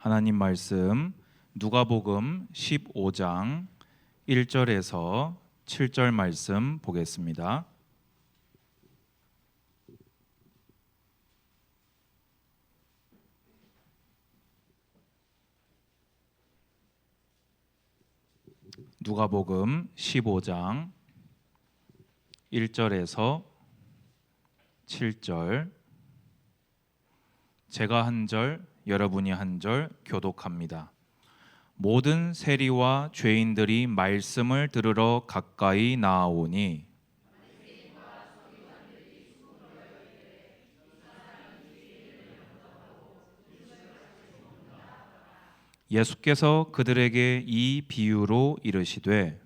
하나님 말씀 누가복음 15장 1절에서 7절 말씀 보겠습니다. 누가복음 15장 1절에서 7절, 제가 한 절, 여러분이 한 절 교독합니다. 모든 세리와 죄인들이 말씀을 들으러 가까이 나아오니 예수께서 그들에게 이 비유로 이르시되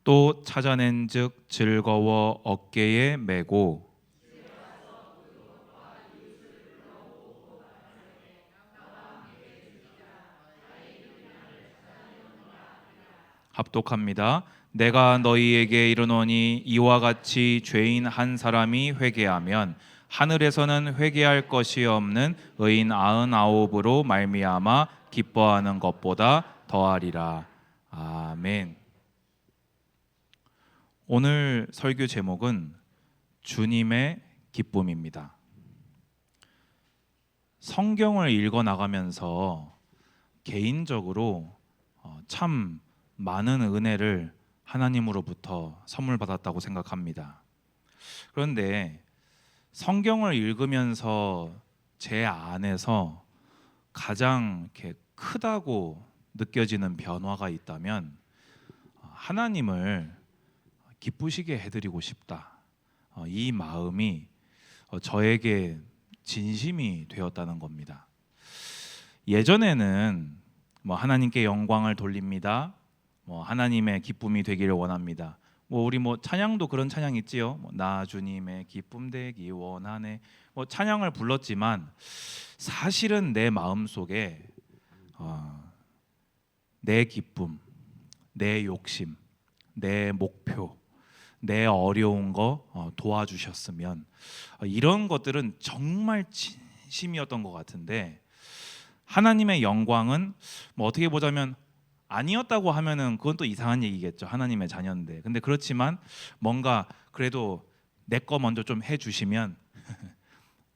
또 찾아낸즉 즐거워 어깨에 메고 합독합니다. 내가 너희에게 이르노니 이와 같이 죄인 한 사람이 회개하면 하늘에서는 회개할 것이 없는 의인 99으로 말미암아 기뻐하는 것보다 더하리라. 아멘. 오늘 설교 제목은 주님의 기쁨입니다. 성경을 읽어 나가면서 개인적으로 참 많은 은혜를 하나님으로부터 선물 받았다고 생각합니다. 그런데 성경을 읽으면서 제 안에서 가장 이렇게 크다고 느껴지는 변화가 있다면 하나님을 기쁘시게 해드리고 싶다. 이 마음이 저에게 진심이 되었다는 겁니다. 예전에는 하나님께 영광을 돌립니다. 하나님의 기쁨이 되기를 원합니다. 우리 찬양도 그런 찬양 있지요. 나 주님의 기쁨 되기 원하네. 찬양을 불렀지만 사실은 내 마음 속에 내 기쁨, 내 욕심, 내 목표, 내 어려운 거 도와주셨으면 이런 것들은 정말 진심이었던 것 같은데 하나님의 영광은 어떻게 보자면 아니었다고 하면은 그건 또 이상한 얘기겠죠. 하나님의 자녀인데. 근데 그렇지만 뭔가 그래도 내 거 먼저 좀 해주시면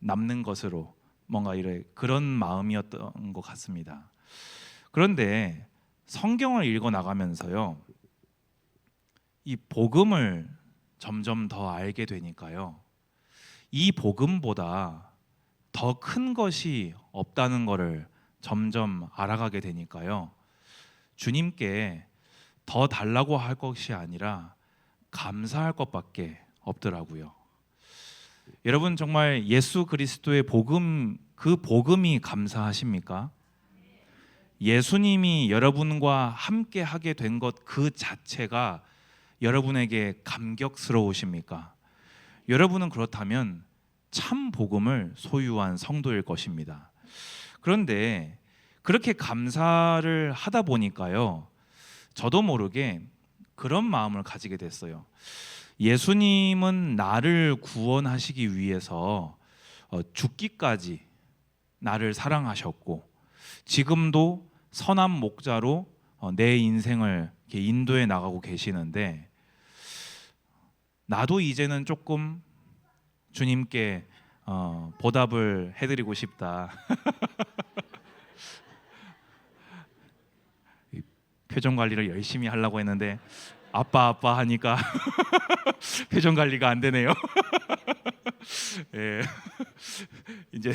남는 것으로 뭔가 그런 마음이었던 것 같습니다. 그런데 성경을 읽어 나가면서요, 이 복음을 점점 더 알게 되니까요, 이 복음보다 더 큰 것이 없다는 것을 점점 알아가게 되니까요, 주님께 더 달라고 할 것이 아니라 감사할 것밖에 없더라고요. 여러분 정말 예수 그리스도의 복음, 그 복음이 감사하십니까? 예수님이 여러분과 함께 하게 된 것 그 자체가 여러분에게 감격스러우십니까? 여러분은 그렇다면 참 복음을 소유한 성도일 것입니다. 그런데 그렇게 감사를 하다 보니까요, 저도 모르게 그런 마음을 가지게 됐어요. 예수님은 나를 구원하시기 위해서 죽기까지 나를 사랑하셨고 지금도 선한 목자로 내 인생을 이렇게 인도해 나가고 계시는데 나도 이제는 조금 주님께 보답을 해드리고 싶다. 표정 관리를 열심히 하려고 했는데 아빠 하니까 표정 관리가 안 되네요. 예. 이제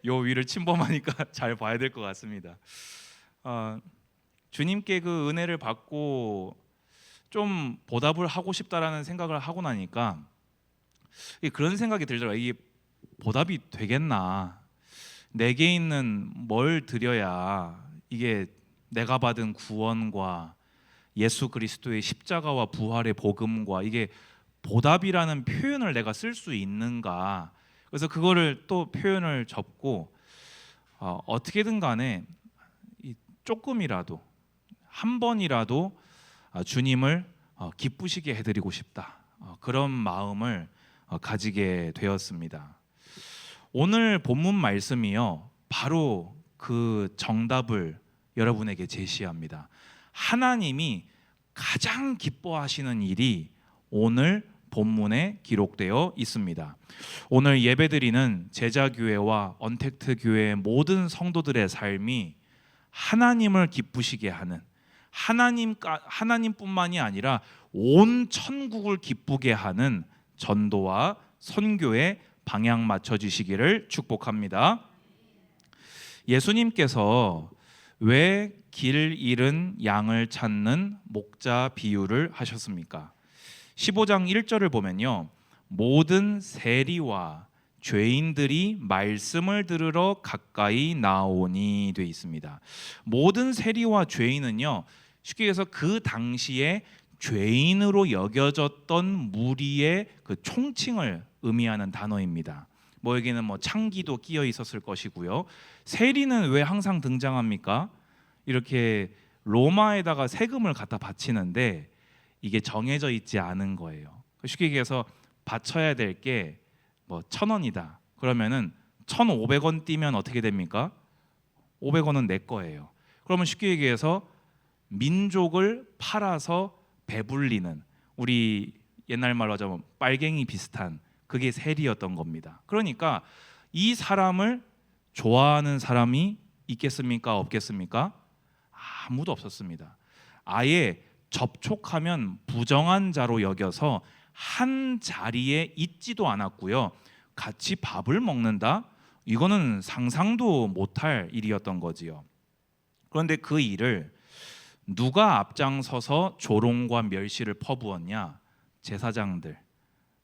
요 위를 침범하니까 잘 봐야 될 것 같습니다. 주님께 그 은혜를 받고 좀 보답을 하고 싶다라는 생각을 하고 나니까 그런 생각이 들더라고요. 이게 보답이 되겠나? 내게 있는 뭘 드려야 이게 내가 받은 구원과 예수 그리스도의 십자가와 부활의 복음과 이게 보답이라는 표현을 내가 쓸 수 있는가? 그래서 그거를 또 표현을 접고 어떻게든 간에 조금이라도 한 번이라도 주님을 기쁘시게 해드리고 싶다. 그런 마음을 가지게 되었습니다. 오늘 본문 말씀이요, 바로 그 정답을 여러분에게 제시합니다. 하나님이 가장 기뻐하시는 일이 오늘 본문에 기록되어 있습니다. 오늘 예배드리는 제자교회와 언택트교회의 모든 성도들의 삶이 하나님을 기쁘시게 하는, 하나님뿐만이 아니라 온 천국을 기쁘게 하는 전도와 선교에 방향 맞춰주시기를 축복합니다. 예수님께서 왜 길 잃은 양을 찾는 목자 비유를 하셨습니까? 15장 1절을 보면요, 모든 세리와 죄인들이 말씀을 들으러 가까이 나오니 돼 있습니다. 모든 세리와 죄인은요, 쉽게 얘기해서 그 당시에 죄인으로 여겨졌던 무리의 그 총칭을 의미하는 단어입니다. 여기는 창기도 끼어 있었을 것이고요. 세리는 왜 항상 등장합니까? 이렇게 로마에다가 세금을 갖다 바치는데 이게 정해져 있지 않은 거예요. 쉽게 얘기해서 바쳐야 될 게 1,000원이다. 그러면은 1,500원 띄면 어떻게 됩니까? 500원은 내 거예요. 그러면 쉽게 얘기해서 민족을 팔아서 배불리는, 우리 옛날 말로 하자면 빨갱이 비슷한, 그게 세리였던 겁니다. 그러니까 이 사람을 좋아하는 사람이 있겠습니까? 없겠습니까? 아무도 없었습니다. 아예 접촉하면 부정한 자로 여겨서 한 자리에 있지도 않았고요. 같이 밥을 먹는다? 이거는 상상도 못할 일이었던 거지요. 그런데 그 일을 누가 앞장서서 조롱과 멸시를 퍼부었냐? 제사장들,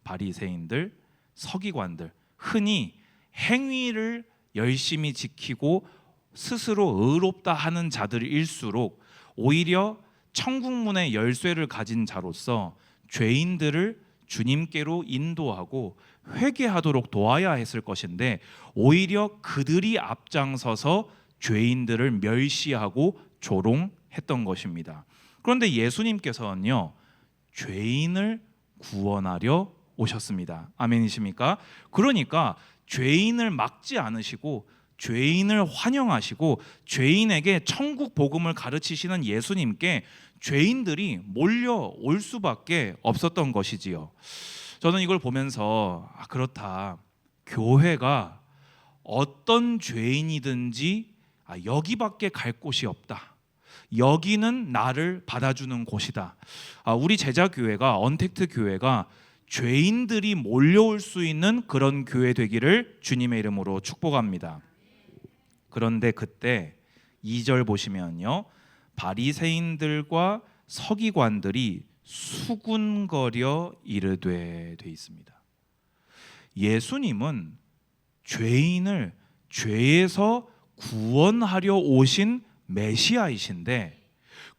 바리새인들, 서기관들, 흔히 행위를 열심히 지키고 스스로 의롭다 하는 자들일수록 오히려 천국문의 열쇠를 가진 자로서 죄인들을 주님께로 인도하고 회개하도록 도와야 했을 것인데, 오히려 그들이 앞장서서 죄인들을 멸시하고 조롱했던 것입니다. 그런데 예수님께서는요, 죄인을 구원하려 오셨습니다. 아멘이십니까? 그러니까 죄인을 막지 않으시고 죄인을 환영하시고 죄인에게 천국 복음을 가르치시는 예수님께 죄인들이 몰려올 수밖에 없었던 것이지요. 저는 이걸 보면서 그렇다, 교회가 어떤 죄인이든지 여기밖에 갈 곳이 없다, 여기는 나를 받아주는 곳이다. 우리 제자교회가, 언택트교회가 죄인들이 몰려올 수 있는 그런 교회 되기를 주님의 이름으로 축복합니다. 그런데 그때 2절 보시면요, 바리새인들과 서기관들이 수군거려 이르되 돼 있습니다. 예수님은 죄인을 죄에서 구원하려 오신 메시아이신데,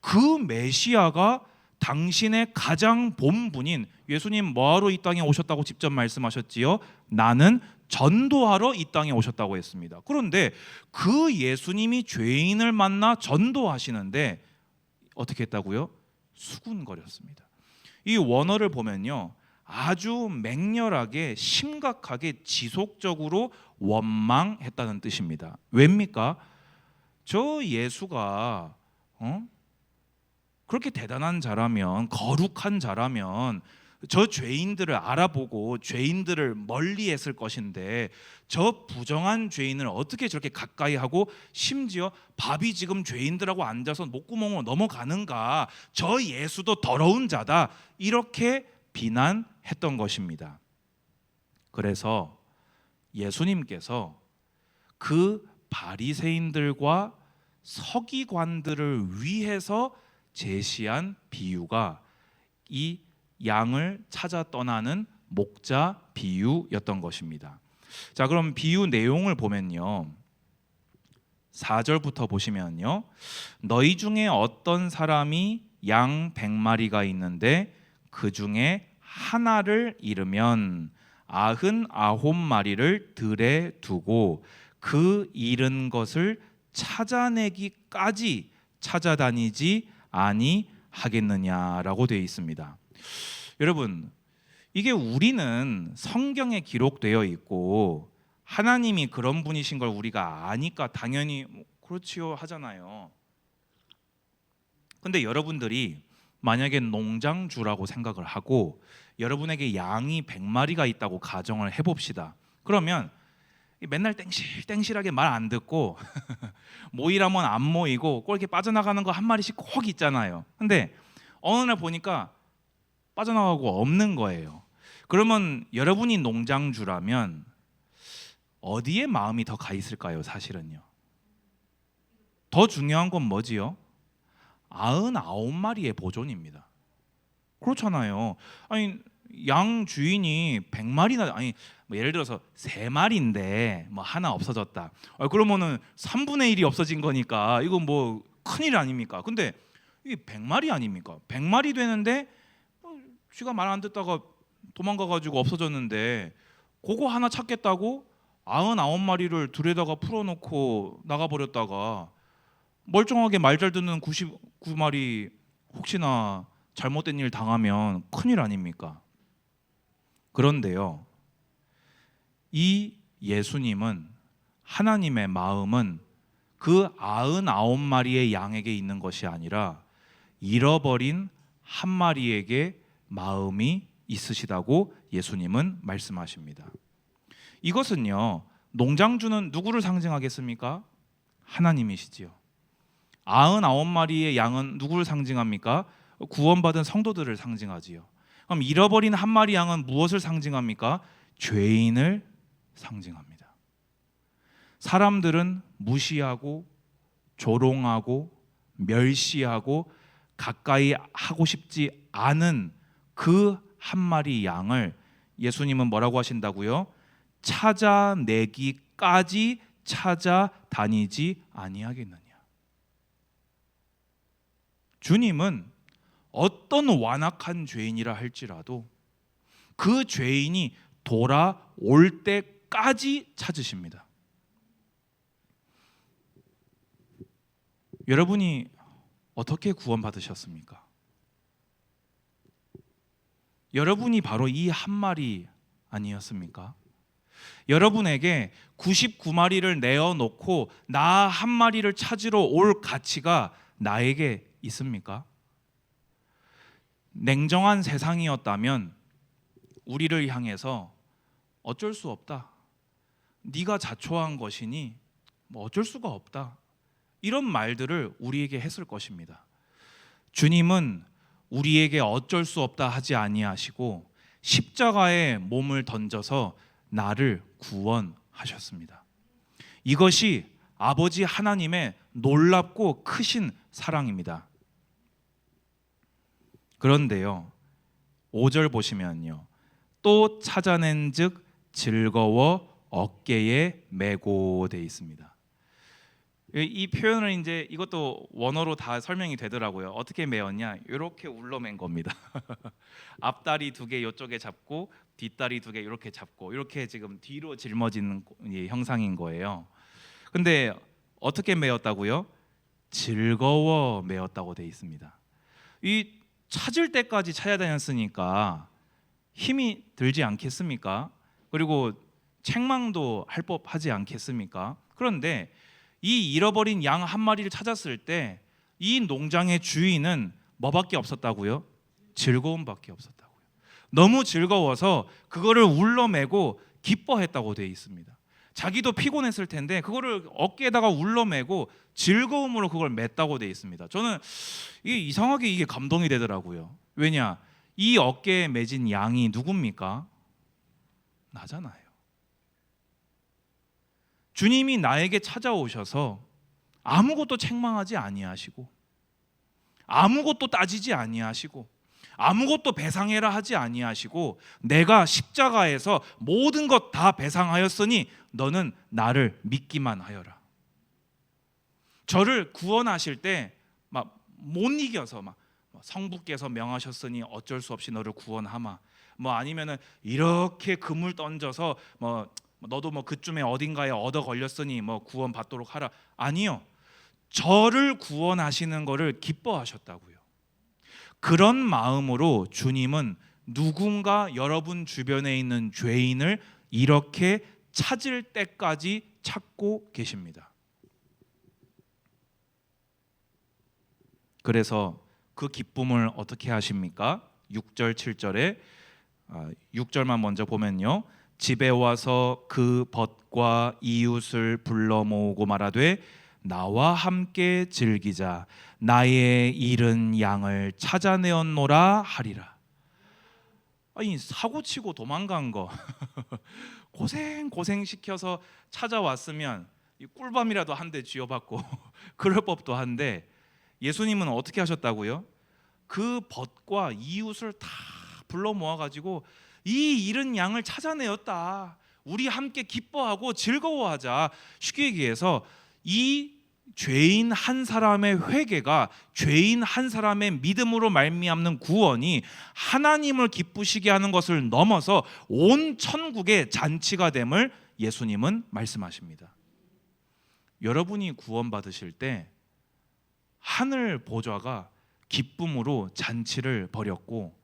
그 메시아가 당신의 가장 본분인, 예수님 뭐하러 이 땅에 오셨다고 직접 말씀하셨지요? 나는 전도하러 이 땅에 오셨다고 했습니다. 그런데 그 예수님이 죄인을 만나 전도하시는데 어떻게 했다고요? 수군거렸습니다. 이 원어를 보면요, 아주 맹렬하게 심각하게 지속적으로 원망했다는 뜻입니다. 왜입니까? 저 예수가 그렇게 대단한 자라면, 거룩한 자라면 저 죄인들을 알아보고 죄인들을 멀리했을 것인데, 저 부정한 죄인을 어떻게 저렇게 가까이 하고, 심지어 밥이 지금 죄인들하고 앉아서 목구멍으로 넘어가는가, 저 예수도 더러운 자다, 이렇게 비난했던 것입니다. 그래서 예수님께서 그 바리새인들과 서기관들을 위해서 제시한 비유가 이 양을 찾아 떠나는 목자 비유였던 것입니다. 자, 그럼 비유 내용을 보면요, 4절부터 보시면요, 너희 중에 어떤 사람이 양 100마리가 있는데 그 중에 하나를 잃으면 99마리를 들에 두고 그 잃은 것을 찾아내기까지 찾아다니지 아니하겠느냐라고 되어 있습니다. 여러분, 이게 우리는 성경에 기록되어 있고 하나님이 그런 분이신 걸 우리가 아니까 당연히 그렇지요 하잖아요. 근데 여러분들이 만약에 농장주라고 생각을 하고 여러분에게 양이 100마리가 있다고 가정을 해봅시다. 그러면 맨날 땡실땡실하게 말 안 듣고 모이라면 안 모이고 꼭 이렇게 빠져나가는 거 한 마리씩 꼭 있잖아요. 근데 어느 날 보니까 빠져나가고 없는 거예요. 그러면 여러분이 농장주라면 어디에 마음이 더 가 있을까요? 사실은요. 더 중요한 건 뭐지요? 99마리의 보존입니다. 그렇잖아요. 아니 양 주인이 100마리나 아니 뭐 예를 들어서 3마리인데 뭐 하나 없어졌다. 그러면은 3분의 1이 없어진 거니까 이거 뭐 큰일 아닙니까? 근데 이게 100마리 아닙니까? 100마리 되는데 쥐가 말 안 듣다가 도망가 가지고 없어졌는데 그거 하나 찾겠다고 99마리를 들에다가 풀어놓고 나가버렸다가 멀쩡하게 말 잘 듣는 99마리 혹시나 잘못된 일 당하면 큰일 아닙니까? 그런데요, 이 예수님은 하나님의 마음은 그 99마리의 양에게 있는 것이 아니라 잃어버린 한 마리에게 마음이 있으시다고 예수님은 말씀하십니다. 이것은요, 농장주는 누구를 상징하겠습니까? 하나님이시지요. 99마리의 양은 누구를 상징합니까? 구원받은 성도들을 상징하지요. 그럼 잃어버린 한 마리 양은 무엇을 상징합니까? 죄인을 상징합니다. 사람들은 무시하고 조롱하고 멸시하고 가까이 하고 싶지 않은 그 한 마리 양을 예수님은 뭐라고 하신다고요? 찾아내기까지 찾아다니지 아니하겠느냐. 주님은 어떤 완악한 죄인이라 할지라도 그 죄인이 돌아올 때까지 찾으십니다. 여러분이 어떻게 구원받으셨습니까? 여러분이 바로 이 한 마리 아니었습니까? 여러분에게 99마리를 내어놓고 나 한 마리를 찾으러 올 가치가 나에게 있습니까? 냉정한 세상이었다면 우리를 향해서 어쩔 수 없다. 네가 자초한 것이니 뭐 어쩔 수가 없다. 이런 말들을 우리에게 했을 것입니다. 주님은 우리에게 어쩔 수 없다 하지 아니하시고 십자가에 몸을 던져서 나를 구원하셨습니다. 이것이 아버지 하나님의 놀랍고 크신 사랑입니다. 그런데요, 5절 보시면요, 또 찾아낸즉 즐거워 어깨에 메고 돼 있습니다. 이 표현을 이제 이것도 원어로 다 설명이 되더라고요. 어떻게 메었냐? 이렇게 울러맨 겁니다. 앞다리 2개 이쪽에 잡고 뒷다리 2개 이렇게 잡고 이렇게 지금 뒤로 짊어지는 형상인 거예요. 근데 어떻게 메었다고요? 즐거워 메었다고 돼 있습니다. 이 찾을 때까지 찾아다녔으니까 힘이 들지 않겠습니까? 그리고 책망도 할 법하지 않겠습니까? 그런데 이 잃어버린 양 한 마리를 찾았을 때 이 농장의 주인은 뭐밖에 없었다고요? 즐거움밖에 없었다고요. 너무 즐거워서 그거를 울러매고 기뻐했다고 되어 있습니다. 자기도 피곤했을 텐데 그거를 어깨에다가 울러매고 즐거움으로 그걸 맸다고 되어 있습니다. 저는 이게 이상하게 이게 감동이 되더라고요. 왜냐? 이 어깨에 매진 양이 누굽니까? 나잖아요. 주님이 나에게 찾아오셔서 아무것도 책망하지 아니하시고 아무것도 따지지 아니하시고 아무것도 배상해라 하지 아니하시고 내가 십자가에서 모든 것 다 배상하였으니 너는 나를 믿기만 하여라. 저를 구원하실 때 막 못 이겨서 막 성부께서 명하셨으니 어쩔 수 없이 너를 구원하마. 뭐 아니면은 이렇게 금을 던져서 뭐 너도 뭐 그쯤에 어딘가에 얻어 걸렸으니 뭐 구원 받도록 하라. 아니요. 저를 구원하시는 것을 기뻐하셨다고요. 그런 마음으로 주님은 누군가 여러분 주변에 있는 죄인을 이렇게 찾을 때까지 찾고 계십니다. 그래서 그 기쁨을 어떻게 하십니까? 6절 7절에 6절만 먼저 보면요, 집에 와서 그 벗과 이웃을 불러 모으고 말하되 나와 함께 즐기자, 나의 잃은 양을 찾아내었노라 하리라. 아니, 사고치고 도망간 거 고생 시켜서 찾아왔으면 이 꿀밤이라도 한 대 쥐어받고 그럴 법도 한데, 예수님은 어떻게 하셨다고요? 그 벗과 이웃을 다 불러 모아가지고 이 잃은 양을 찾아내었다, 우리 함께 기뻐하고 즐거워하자. 쉽게 얘기해서 이 죄인 한 사람의 회개가, 죄인 한 사람의 믿음으로 말미암는 구원이 하나님을 기쁘시게 하는 것을 넘어서 온 천국의 잔치가 됨을 예수님은 말씀하십니다. 여러분이 구원받으실 때 하늘 보좌가 기쁨으로 잔치를 벌였고,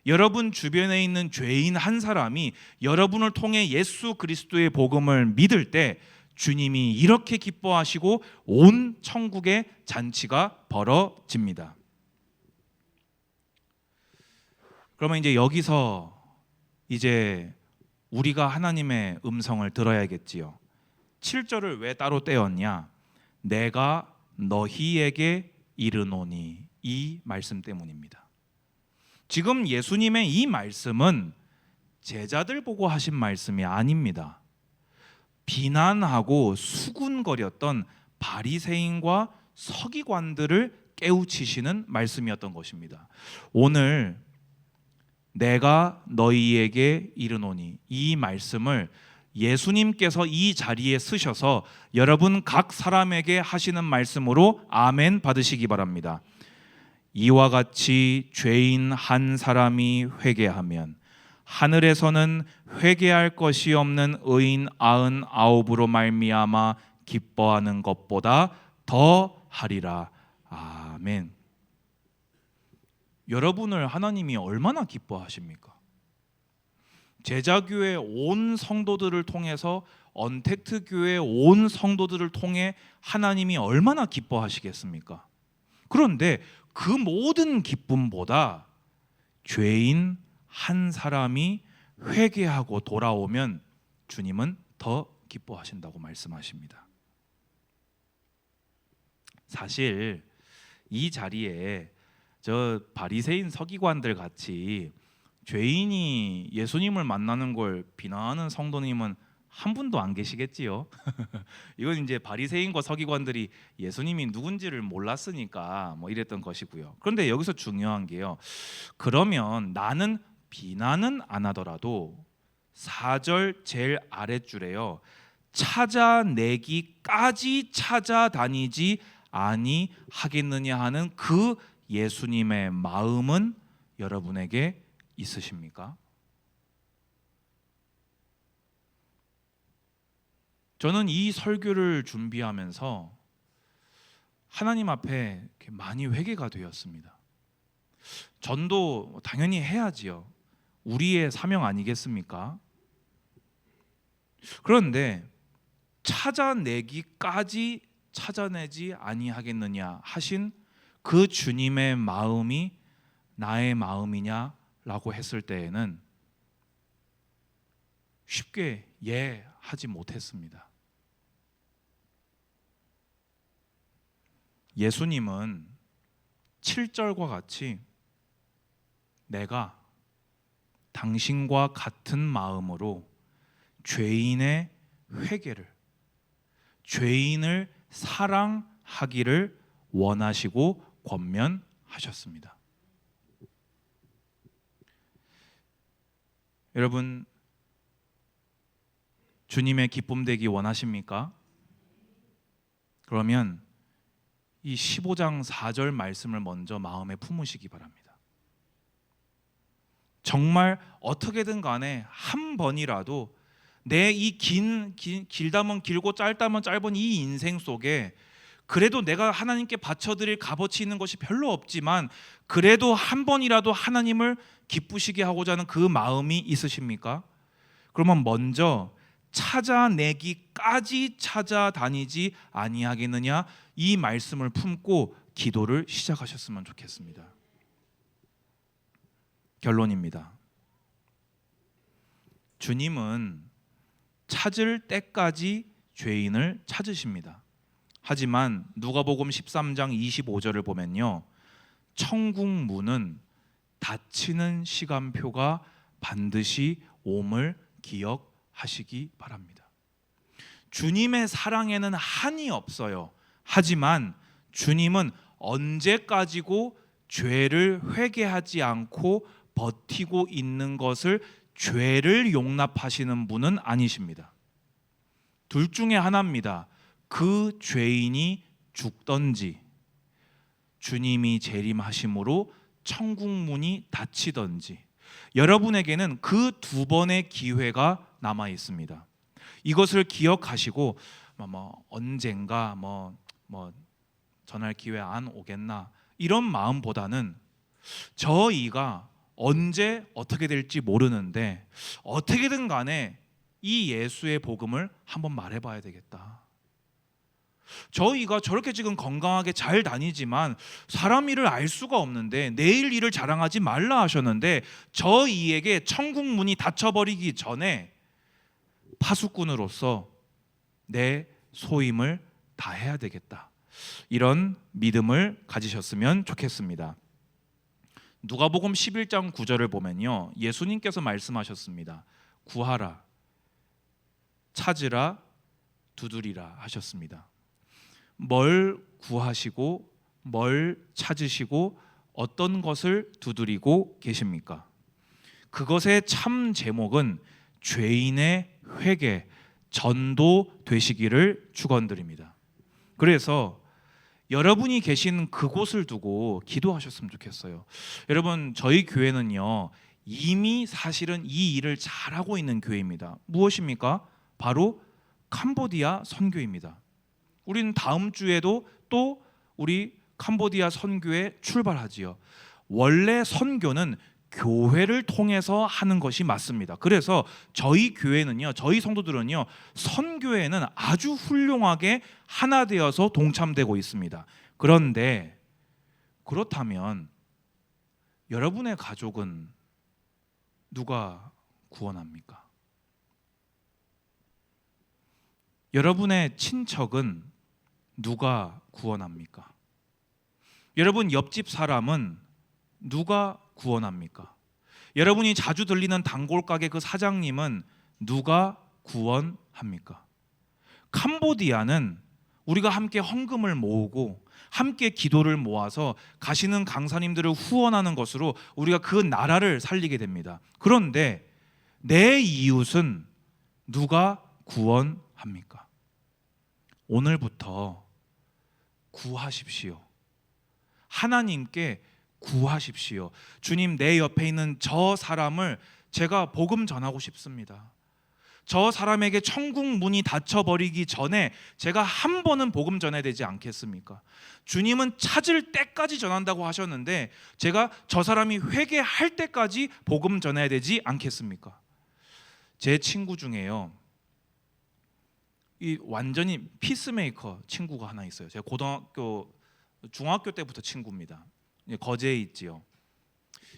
여러분 주변에 있는 죄인 한 사람이 여러분을 통해 예수 그리스도의 복음을 믿을 때 주님이 이렇게 기뻐하시고 온 천국의 잔치가 벌어집니다. 그러면 이제 여기서 이제 우리가 하나님의 음성을 들어야겠지요. 7절을 왜 따로 떼었냐? 내가 너희에게 이르노니, 이 말씀 때문입니다. 지금 예수님의 이 말씀은 제자들 보고 하신 말씀이 아닙니다. 비난하고 수군거렸던 바리새인과 서기관들을 깨우치시는 말씀이었던 것입니다. 오늘 내가 너희에게 이르노니, 이 말씀을 예수님께서 이 자리에 쓰셔서 여러분 각 사람에게 하시는 말씀으로 아멘 받으시기 바랍니다. 이와 같이 죄인 한 사람이 회개하면 하늘에서는 회개할 것이 없는 의인 99으로 말미암아 기뻐하는 것보다 더 하리라. 아멘. 여러분을 하나님이 얼마나 기뻐하십니까? 제자교회 온 성도들을 통해서, 언택트 교회 온 성도들을 통해 하나님이 얼마나 기뻐하시겠습니까? 그런데 그 모든 기쁨보다 죄인 한 사람이 회개하고 돌아오면 주님은 더 기뻐하신다고 말씀하십니다. 사실 이 자리에 저 바리새인 서기관들 같이 죄인이 예수님을 만나는 걸 비난하는 성도님은 한 분도 안 계시겠지요. 이건 이제 바리새인과 서기관들이 예수님이 누군지를 몰랐으니까 뭐 이랬던 것이고요. 그런데 여기서 중요한 게요, 그러면 나는 비난은 안 하더라도 4절 제일 아랫줄에요, 찾아내기까지 찾아다니지 아니하겠느냐 하는 그 예수님의 마음은 여러분에게 있으십니까? 저는 이 설교를 준비하면서 하나님 앞에 많이 회개가 되었습니다. 전도 당연히 해야지요. 우리의 사명 아니겠습니까? 그런데 찾아내기까지 찾아내지 아니하겠느냐 하신 그 주님의 마음이 나의 마음이냐라고 했을 때에는 쉽게 하지 못했습니다. 예수님은 7절과 같이 내가 당신과 같은 마음으로 죄인의 회개를, 죄인을 사랑하기를 원하시고 권면하셨습니다. 여러분, 주님의 기쁨 되기 원하십니까? 그러면 이 15장 4절 말씀을 먼저 마음에 품으시기 바랍니다. 정말 어떻게든 간에 한 번이라도 내 이 길다면 길고 짧다면 짧은 이 인생 속에 그래도 내가 하나님께 바쳐드릴 값어치 있는 것이 별로 없지만 그래도 한 번이라도 하나님을 기쁘시게 하고자 하는 그 마음이 있으십니까? 그러면 먼저 찾아내기까지 찾아다니지 아니하겠느냐, 이 말씀을 품고 기도를 시작하셨으면 좋겠습니다. 결론입니다. 주님은 찾을 때까지 죄인을 찾으십니다. 하지만 누가복음 13장 25절을 보면요, 천국 문은 닫히는 시간표가 반드시 옴을 기억하시기 바랍니다. 주님의 사랑에는 한이 없어요. 하지만 주님은 언제까지고 죄를 회개하지 않고 버티고 있는 것을 죄를 용납하시는 분은 아니십니다. 둘 중에 하나입니다. 그 죄인이 죽던지 주님이 재림하심으로 천국 문이 닫히던지, 여러분에게는 그 두 번의 기회가 남아 있습니다. 이것을 기억하시고 언젠가 전할 기회 안 오겠나, 이런 마음보다는 저희가 언제 어떻게 될지 모르는데 어떻게든 간에 이 예수의 복음을 한번 말해봐야 되겠다. 저희가 저렇게 지금 건강하게 잘 다니지만 사람 일을 알 수가 없는데, 내일 일을 자랑하지 말라 하셨는데 저희에게 천국 문이 닫혀버리기 전에 파수꾼으로서 내 소임을 다해야 되겠다, 이런 믿음을 가지셨으면 좋겠습니다. 누가복음 11장 9절을 보면요, 예수님께서 말씀하셨습니다. 구하라, 찾으라, 두드리라 하셨습니다. 뭘 구하시고 뭘 찾으시고 어떤 것을 두드리고 계십니까? 그것의 참 제목은 죄인의 회개, 전도 되시기를 축원드립니다. 그래서 여러분이 계신 그곳을 두고 기도하셨으면 좋겠어요. 여러분, 저희 교회는요, 이미 사실은 이 일을 잘하고 있는 교회입니다. 무엇입니까? 바로 캄보디아 선교입니다. 우리는 다음 주에도 또 우리 캄보디아 선교에 출발하지요. 원래 선교는 교회를 통해서 하는 것이 맞습니다. 그래서 저희 교회는요, 저희 성도들은요, 선교에는 아주 훌륭하게 하나 되어서 동참되고 있습니다. 그런데 그렇다면 여러분의 가족은 누가 구원합니까? 여러분의 친척은 누가 구원합니까? 여러분 옆집 사람은 누가 구원합니까? 여러분이 자주 들리는 단골 가게 그 사장님은 누가 구원합니까? 캄보디아는 우리가 함께 헌금을 모으고 함께 기도를 모아서 가시는 강사님들을 후원하는 것으로 우리가 그 나라를 살리게 됩니다. 그런데 내 이웃은 누가 구원합니까? 오늘부터 구하십시오. 하나님께 구하십시오. 주님, 내 옆에 있는 저 사람을 제가 복음 전하고 싶습니다. 저 사람에게 천국 문이 닫혀버리기 전에 제가 한 번은 복음 전해야 되지 않겠습니까? 주님은 찾을 때까지 전한다고 하셨는데 제가 저 사람이 회개할 때까지 복음 전해야 되지 않겠습니까? 제 친구 중에요, 이 완전히 피스메이커 친구가 하나 있어요. 제가 중학교 때부터 친구입니다. 거제에 있지요.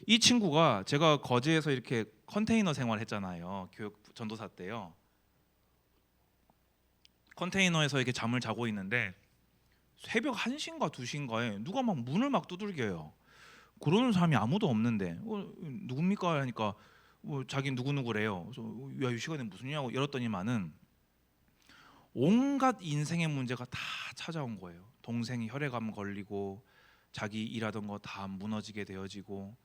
이 친구가, 제가 거제에서 이렇게 컨테이너 생활했잖아요. 교육 전도사 때요. 컨테이너에서 이렇게 잠을 자고 있는데 새벽 1시인가 2시인가에 누가 막 문을 막 두들겨요. 그러는 사람이 아무도 없는데 누굽니까 하니까 자기 누구누구래요. 그래서 야, 이 시간에 무슨 일이냐고 열었더니만은 온갖 인생의 문제가 다 찾아온 거예요. 동생이 혈액암 걸리고 자기 일하던 거 다 무너지게 되어지고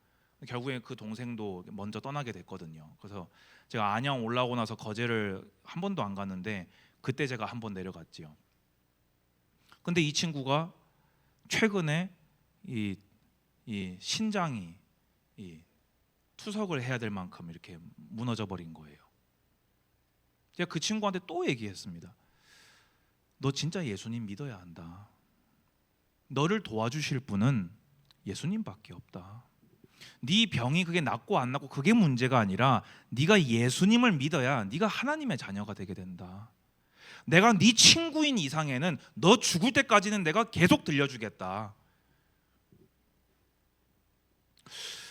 결국에 그 동생도 먼저 떠나게 됐거든요. 그래서 제가 안양 올라오고 나서 거제를 한 번도 안 갔는데 그때 제가 한 번 내려갔지요. 근데 이 친구가 최근에 이 신장이 투석을 해야 될 만큼 이렇게 무너져 버린 거예요. 제가 그 친구한테 또 얘기했습니다. 너 진짜 예수님 믿어야 한다. 너를 도와주실 분은 예수님밖에 없다. 네 병이 그게 낫고 안 낫고 그게 문제가 아니라 네가 예수님을 믿어야 네가 하나님의 자녀가 되게 된다. 내가 네 친구인 이상에는 너 죽을 때까지는 내가 계속 들려주겠다.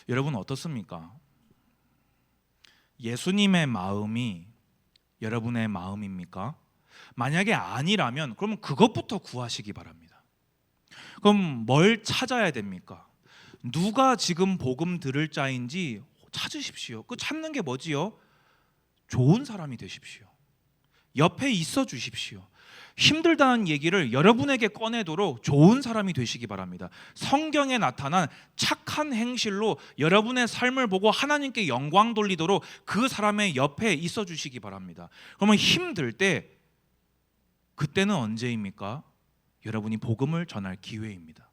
여러분 어떻습니까? 예수님의 마음이 여러분의 마음입니까? 만약에 아니라면 그러면 그것부터 구하시기 바랍니다. 그럼 뭘 찾아야 됩니까? 누가 지금 복음 들을 자인지 찾으십시오. 그 찾는 게 뭐지요? 좋은 사람이 되십시오. 옆에 있어 주십시오. 힘들다는 얘기를 여러분에게 꺼내도록 좋은 사람이 되시기 바랍니다. 성경에 나타난 착한 행실로 여러분의 삶을 보고 하나님께 영광 돌리도록 그 사람의 옆에 있어 주시기 바랍니다. 그러면 힘들 때 그때는 언제입니까? 여러분이 복음을 전할 기회입니다.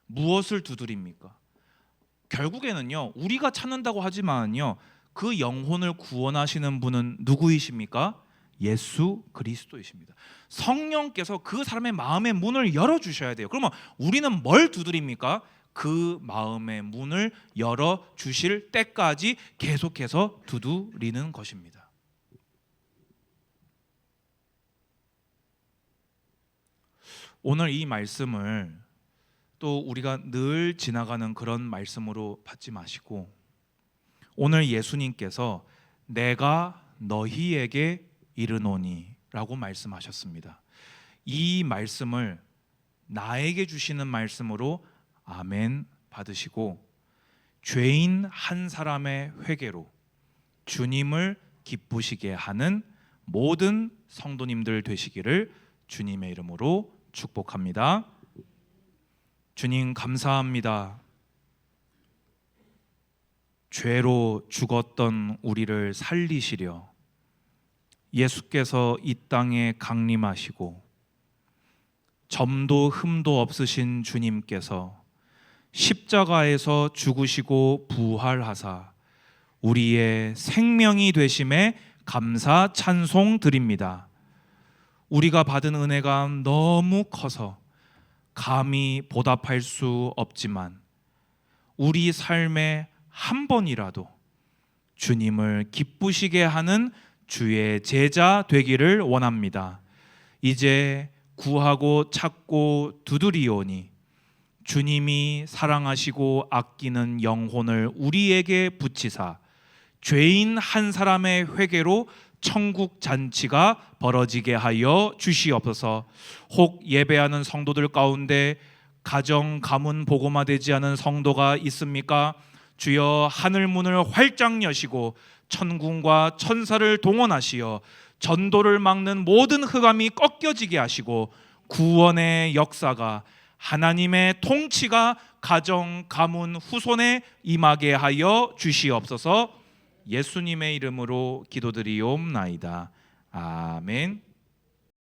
무엇을 두드립니까? 결국에는요, 우리가 찾는다고 하지만요, 그 영혼을 구원하시는 분은 누구이십니까? 예수 그리스도이십니다. 성령께서 그 사람의 마음의 문을 열어주셔야 돼요. 그러면 우리는 뭘 두드립니까? 그 마음의 문을 열어주실 때까지 계속해서 두드리는 것입니다. 오늘 이 말씀을 또 우리가 늘 지나가는 그런 말씀으로 받지 마시고, 오늘 예수님께서 내가 너희에게 이르노니 라고 말씀하셨습니다. 이 말씀을 나에게 주시는 말씀으로 아멘 받으시고, 죄인 한 사람의 회개로 주님을 기쁘시게 하는 모든 성도님들 되시기를 주님의 이름으로 축복합니다. 주님 감사합니다. 죄로 죽었던 우리를 살리시려 예수께서 이 땅에 강림하시고, 점도 흠도 없으신 주님께서 십자가에서 죽으시고 부활하사 우리의 생명이 되심에 감사 찬송 드립니다. 우리가 받은 은혜가 너무 커서 감히 보답할 수 없지만 우리 삶에 한 번이라도 주님을 기쁘시게 하는 주의 제자 되기를 원합니다. 이제 구하고 찾고 두드리오니 주님이 사랑하시고 아끼는 영혼을 우리에게 붙이사 죄인 한 사람의 회개로 천국 잔치가 벌어지게 하여 주시옵소서. 혹 예배하는 성도들 가운데 가정 가문 복음화되지 않은 성도가 있습니까? 주여 하늘 문을 활짝 여시고 천군과 천사를 동원하시어 전도를 막는 모든 흑암이 꺾여지게 하시고 구원의 역사가, 하나님의 통치가 가정 가문 후손에 임하게 하여 주시옵소서. 예수님의 이름으로 기도드리옵나이다. 아멘.